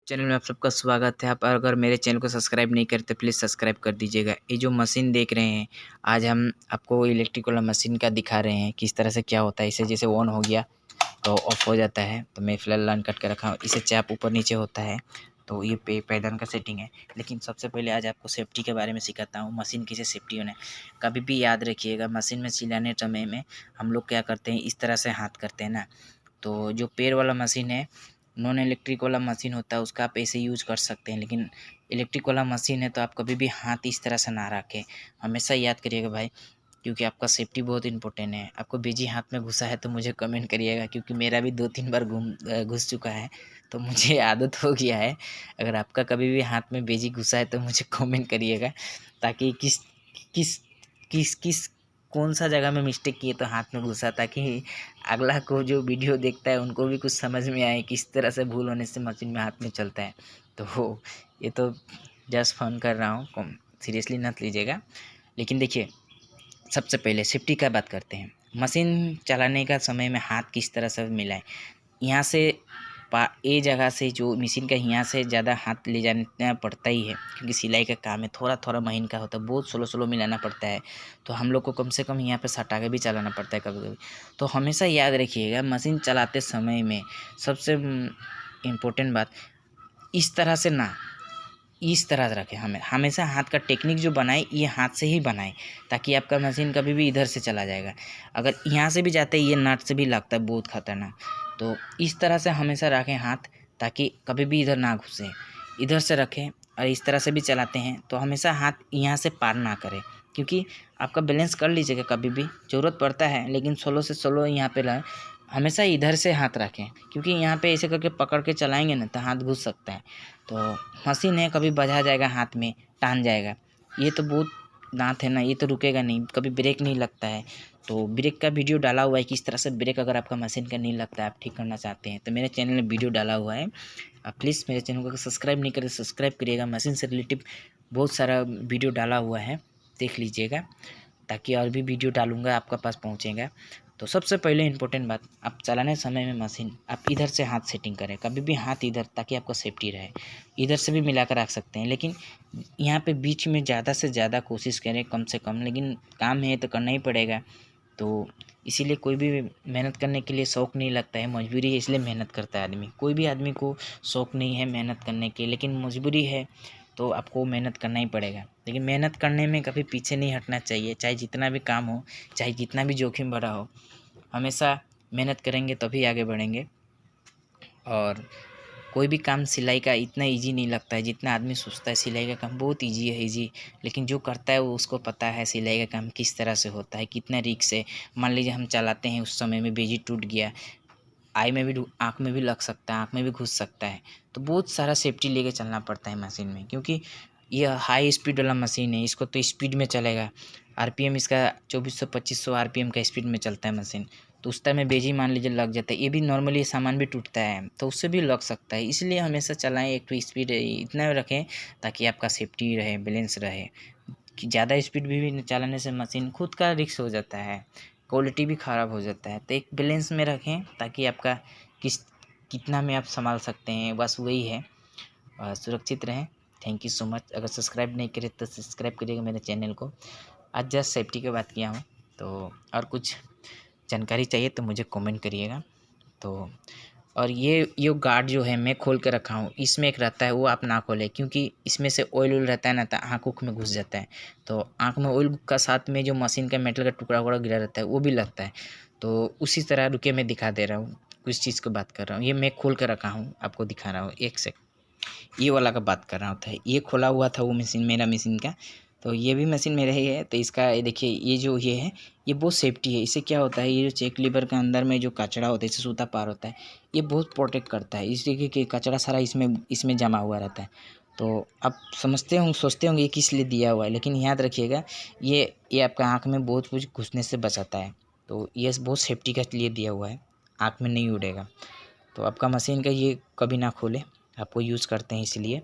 Channel में आप सबका स्वागत है। आप अगर मेरे चैनल को सब्सक्राइब नहीं करते प्लीज़ सब्सक्राइब कर दीजिएगा। ये जो मशीन देख रहे हैं, आज हम आपको इलेक्ट्रिक वाला मशीन का दिखा रहे हैं किस तरह से क्या होता है। इसे जैसे ऑन हो गया तो ऑफ हो जाता है। तो मैं फ़िलहाल लाइन कट कर रखा हूँ। इसे चाप ऊपर नीचे होता है तो ये पैदान का सेटिंग है। लेकिन सबसे पहले आज आपको सेफ्टी के बारे में सिखाता हूँ, मशीन कैसे सेफ्टी होना है। कभी भी याद रखिएगा, मशीन में सिलाने समय में हम लोग क्या करते हैं, इस तरह से हाथ करते हैं ना। तो जो पैर वाला मशीन है, नॉन इलेक्ट्रिक वाला मशीन होता है, उसका आप ऐसे यूज़ कर सकते हैं। लेकिन इलेक्ट्रिक वाला मशीन है तो आप कभी भी हाथ इस तरह से ना रखें। हमेशा याद करिएगा भाई, क्योंकि आपका सेफ्टी बहुत इंपॉर्टेंट है। आपको बेजी हाथ में घुसा है तो मुझे कमेंट करिएगा, क्योंकि मेरा भी 2-3 बार घुस चुका है तो मुझे आदत हो गया है। अगर आपका कभी भी हाथ में बेजी घुसा है तो मुझे कमेंट करिएगा, ताकि किस किस किस किस कौन सा जगह में मिस्टेक किए तो हाथ में घुसा, ताकि अगला को जो वीडियो देखता है उनको भी कुछ समझ में आए किस तरह से भूल होने से मशीन में हाथ में चलता है। तो ये तो जस्ट फन कर रहा हूँ, सीरियसली मत लीजिएगा। लेकिन देखिए, सबसे पहले सेफ्टी का बात करते हैं। मशीन चलाने का समय में हाथ किस तरह से मिलाएं। यहाँ से ए जगह से जो मशीन का यहाँ से ज़्यादा हाथ ले जाना पड़ता ही है, क्योंकि सिलाई का काम है, थोड़ा थोड़ा महीन का होता है, बहुत स्लो स्लो मिलाना पड़ता है। तो हम लोग को कम से कम यहाँ पे सटा के भी चलाना पड़ता है कभी कभी। तो हमेशा याद रखिएगा, मशीन चलाते समय में सबसे इम्पोर्टेंट बात, इस तरह से ना, इस तरह से रखें। हमें हमेशा हाथ का टेक्निक जो बनाए ये हाथ से ही बनाए, ताकि आपका मशीन कभी भी इधर से चला जाएगा। अगर यहाँ से भी जाता है, ये नट से भी लगता है, बहुत खतरनाक। तो इस तरह से हमेशा रखें हाथ, ताकि कभी भी इधर ना घुसे। इधर से रखें और इस तरह से भी चलाते हैं तो हमेशा हाथ यहाँ से पार ना करें, क्योंकि आपका बैलेंस कर लीजिएगा, कभी भी ज़रूरत पड़ता है। लेकिन स्लो से स्लो यहाँ पे रहे, हमेशा इधर से हाथ रखें, क्योंकि यहाँ पे ऐसे करके पकड़ के चलाएंगे ना तो हाथ घुस सकता है। तो मशीन है, कभी बजा जाएगा हाथ में, टान जाएगा। ये तो बहुत दांत है ना, ये तो रुकेगा नहीं, कभी ब्रेक नहीं लगता है। तो ब्रेक का वीडियो डाला हुआ है, किस तरह से ब्रेक अगर आपका मशीन का नहीं लगता है, आप ठीक करना चाहते हैं तो मेरे चैनल में वीडियो डाला हुआ है। आप प्लीज़ मेरे चैनल को सब्सक्राइब नहीं करें, सब्सक्राइब करिएगा। मशीन से रिलेटिव बहुत सारा वीडियो डाला हुआ है, देख लीजिएगा, ताकि और भी वीडियो डालूँगा आपका पास पहुँचेगा। तो सबसे पहले इम्पोर्टेंट बात, आप चलाने समय में मशीन आप इधर से हाथ सेटिंग करें, कभी भी हाथ इधर, ताकि आपका सेफ्टी रहे। इधर से भी मिला कर रख सकते हैं, लेकिन यहाँ पे बीच में ज़्यादा से ज़्यादा कोशिश करें कम से कम, लेकिन काम है तो करना ही पड़ेगा। तो इसीलिए कोई भी मेहनत करने के लिए शौक़ नहीं लगता है, मजबूरी है, इसलिए मेहनत करता है आदमी। कोई भी आदमी को शौक़ नहीं है मेहनत करने के, लेकिन मजबूरी है तो आपको मेहनत करना ही पड़ेगा। लेकिन मेहनत करने में कभी पीछे नहीं हटना चाहिए, चाहे जितना भी काम हो, चाहे जितना भी जोखिम भरा हो, हमेशा मेहनत करेंगे तभी आगे बढ़ेंगे। और कोई भी काम सिलाई का इतना इजी नहीं लगता है जितना आदमी सोचता है। सिलाई का काम बहुत इजी है, इजी, लेकिन जो करता है वो उसको पता है सिलाई का काम किस तरह से होता है, कितना रिस्क है। मान लीजिए हम चलाते हैं, उस समय में बेजी टूट गया, आई में भी, आँख में भी लग सकता है, आँख में भी घुस सकता है। तो बहुत सारा सेफ्टी लेके चलना पड़ता है मशीन में, क्योंकि ये हाई स्पीड वाला मशीन है, इसको तो स्पीड में चलेगा। आरपीएम इसका 2400-2500 आरपीएम का स्पीड में चलता है मशीन। तो उस टाइम में बेजी मान लीजिए लग जाता है, ये भी नॉर्मली सामान भी टूटता है तो उससे भी लग सकता है। इसलिए हमेशा चलाएं, एक तो स्पीड इतना रखें ताकि आपका सेफ्टी रहे, बैलेंस रहे। कि ज़्यादा स्पीड भी चलाने से मशीन खुद का रिस्क हो जाता है, क्वालिटी भी ख़राब हो जाता है। तो एक बैलेंस में रखें ताकि आपका कितना में आप संभाल सकते हैं, बस वही है। सुरक्षित रहें। Thank you so much. अगर सब्सक्राइब नहीं करे तो सब्सक्राइब करिएगा मेरे चैनल को। आज जस्ट सेफ्टी की बात किया हूँ, तो और कुछ जानकारी चाहिए तो मुझे कमेंट करिएगा। तो और ये गार्ड जो है मैं खोल के रखा हूँ, इसमें एक रहता है, वो आप ना खोलें, क्योंकि इसमें से ऑयल रहता है ना, तो आँख उख में घुस जाता है। तो आँख में ऑयल का साथ में जो मशीन का मेटल का टुकड़ा वुकड़ा गिरा रहता है वो भी लगता है। तो उसी तरह रुके मैं दिखा दे रहा हूँ, कुछ चीज़ की बात कर रहा हूँ। ये मैं खोल के रखा हूँ, आपको दिखा रहा हूँ, एक सेकंड। ये वाला का बात कर रहा था, ये खोला हुआ था वो मशीन, मेरा मशीन का। तो ये भी मशीन मेरा ही है। तो इसका ये देखिए, ये जो ये है, ये बहुत सेफ्टी है। इससे क्या होता है, ये जो चेक लीवर के अंदर में जो कचरा होता है, इससे सूता पार होता है, ये बहुत प्रोटेक्ट करता है। इसलिए कि कचरा सारा इसमें जमा हुआ रहता है। तो आप समझते होंगे, सोचते होंगे ये किस लिए दिया हुआ है, लेकिन याद रखिएगा, ये आपका आँख में बहुत कुछ घुसने से बचाता है। तो ये बहुत सेफ्टी के लिए दिया हुआ है, आँख में नहीं उड़ेगा। तो आपका मशीन का ये कभी ना खोले, आपको यूज़ करते हैं इसलिए।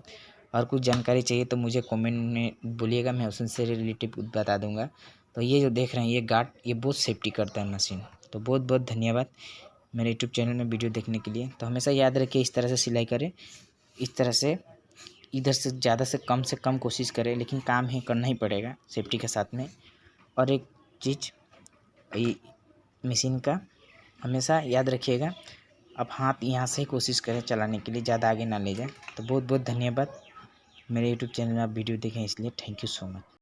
और कुछ जानकारी चाहिए तो मुझे कमेंट में बोलिएगा, मैं उससे रिलेटिव बता दूंगा। तो ये जो देख रहे हैं, ये गार्ड, ये बहुत सेफ्टी करता है मशीन। तो बहुत बहुत धन्यवाद मेरे यूट्यूब चैनल में वीडियो देखने के लिए। तो हमेशा याद रखिए, इस तरह से सिलाई करें इस तरह से इधर से कम कोशिश करें, लेकिन काम है करना ही पड़ेगा सेफ्टी के साथ में। और एक चीज़ मशीन का हमेशा याद रखिएगा, आप हाथ यहाँ से ही कोशिश करें चलाने के लिए, ज़्यादा आगे ना ले जाएं। तो बहुत बहुत धन्यवाद। मेरे यूट्यूब चैनल में आप वीडियो देखें इसलिए थैंक यू सो मच।